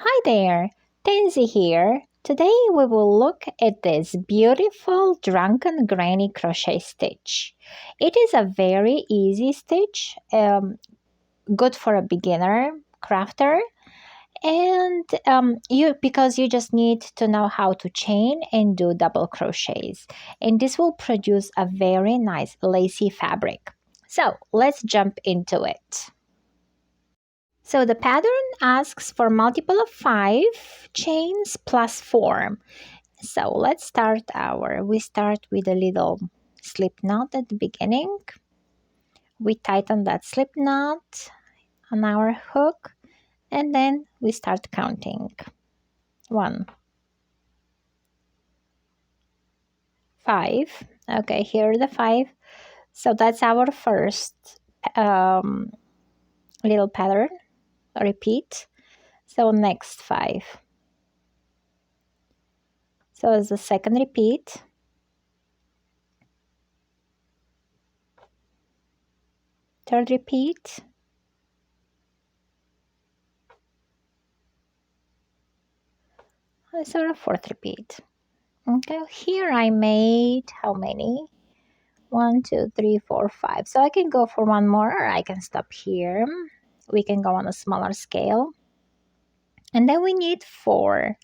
Hi there, Tansy here. Today we will look at this beautiful drunken granny crochet stitch. It is a very easy stitch, good for a beginner crafter, and you because you just need to know how to chain and do double crochets, and this will produce a very nice lacy fabric. So let's jump into it. So the pattern asks for multiple of 5 chains plus 4. So let's we start with a little slip knot at the beginning. We tighten that slip knot on our hook and then we start counting. 1, 5. Okay, here are the 5. So that's our first um, little pattern. Repeat. So next 5. So as the second repeat. Third repeat. So a fourth repeat. Okay, here I made how many? 1, 2, 3, 4, 5. So I can go for one more or I can stop here. We can go on a smaller scale. And then we need 4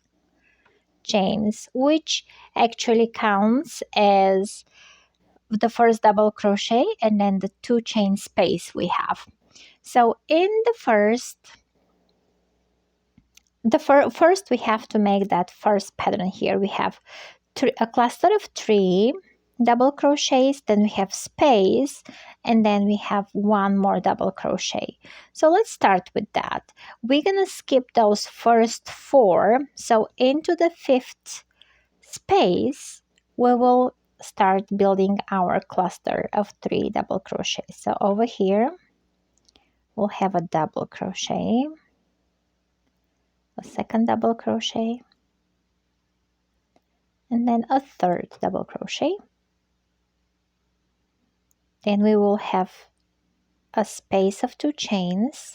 chains, which actually counts as the first double crochet and then the 2 chain space we have. So in the first we have to make that first pattern here. We have a cluster of 3 double crochets, then we have space, and then we have one more double crochet. So let's start with that. We're gonna skip those first 4. So into the 5th space we will start building our cluster of 3 double crochets. So over here we'll have a double crochet, a second double crochet, and then a third double crochet. Then we will have a space of 2 chains,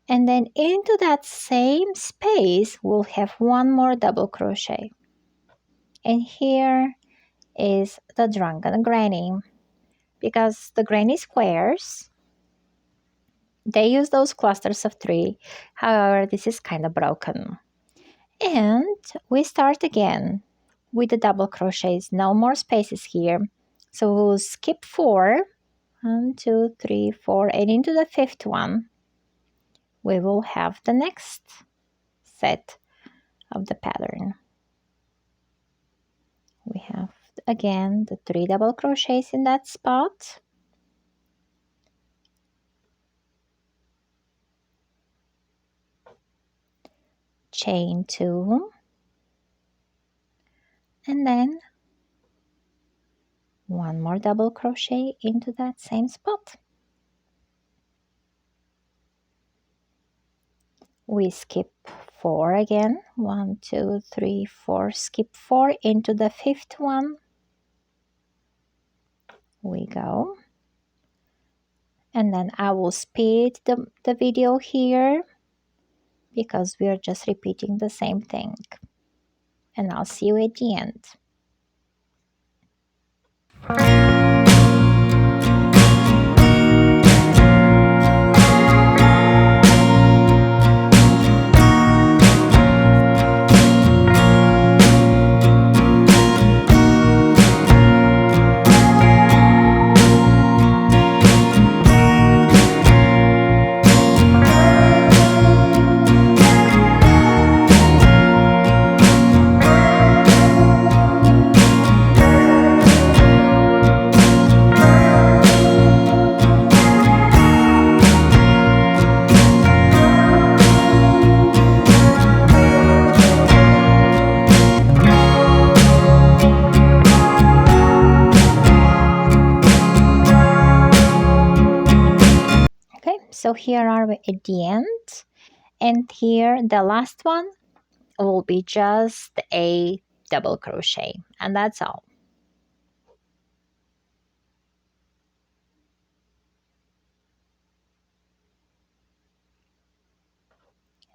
and then into that same space we'll have one more double crochet. And here is the drunken granny, because the granny squares, they use those clusters of 3. However, this is kind of broken. And we start again with the double crochets. No more spaces here, so we'll skip 4. 1, 2, 3, 4, and into the 5th one we will have the next set of the pattern. We have again the 3 double crochets in that spot, chain 2, and then one more double crochet into that same spot. We skip 4 again. 1, 2, 3, 4. Skip 4 into the 5th one. We go. And then I will speed the video here because we are just repeating the same thing. And I'll see you at the end. So here are we at the end, and here the last one will be just a double crochet, and that's all.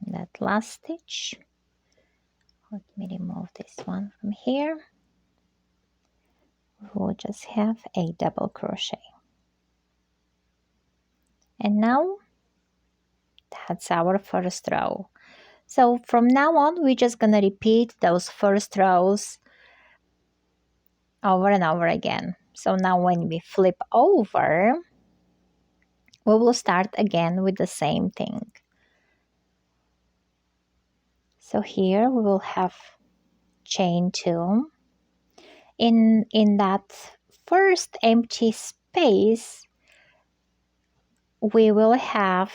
And that last stitch. Let me remove this one from here. We'll just have a double crochet. And now that's our first row. So from now on, we're just gonna repeat those first rows over and over again. So now when we flip over, we will start again with the same thing. So here we will have chain 2. In that first empty space, we will have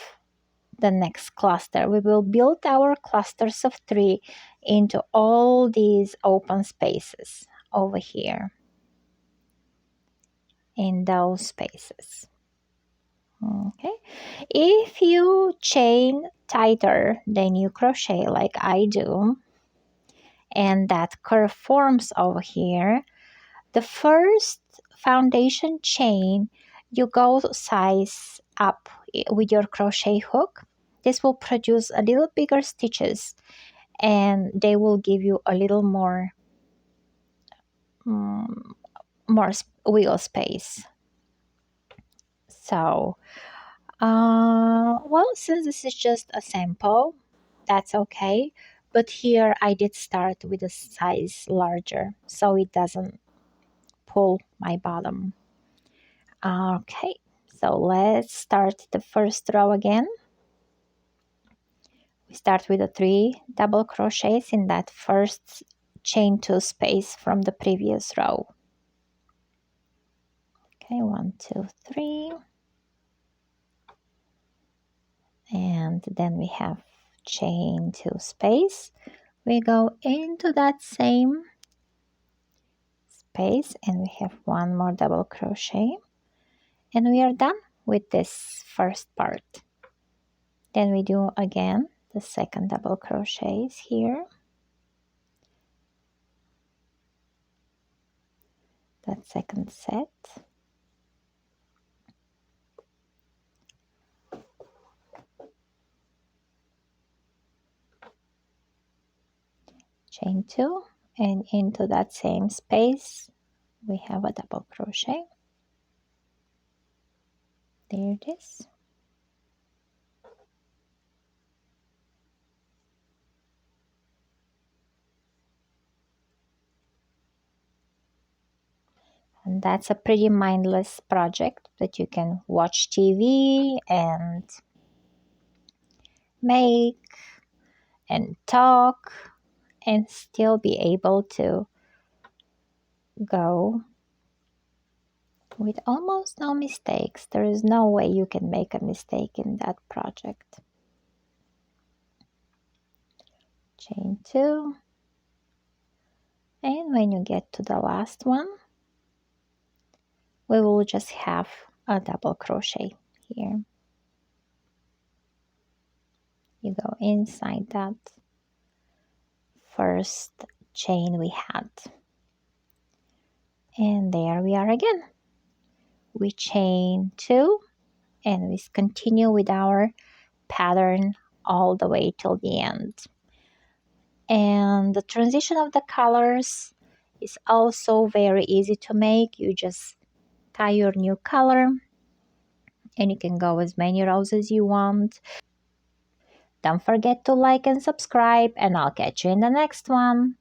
the next cluster. We will build our clusters of 3 into all these open spaces over here in those spaces. Okay, if you chain tighter than you crochet like I do, and that curve forms over here, the first foundation chain, you go size up with your crochet hook. This will produce a little bigger stitches, and they will give you a little more wiggle space. So well, since this is just a sample, that's okay. But here I did start with a size larger, so it doesn't pull my bottom. Okay, so let's start the first row again. We start with the 3 double crochets in that first chain 2 space from the previous row. Okay, 1, 2, 3. And then we have chain 2 space. We go into that same space and we have 1 more double crochet, and we are done with this first part. Then we do again the second double crochets here, that second set. Chain 2, and into that same space we have a double crochet. There it is. And that's a pretty mindless project that you can watch TV and make and talk and still be able to go with almost no mistakes. There is no way you can make a mistake in that project. Chain 2, and when you get to the last one, we will just have a double crochet here. You go inside that first chain we had, and there we are again. We chain 2 and we continue with our pattern all the way till the end. And the transition of the colors is also very easy to make. You just tie your new color and you can go as many rows as you want. Don't forget to like and subscribe, and I'll catch you in the next one.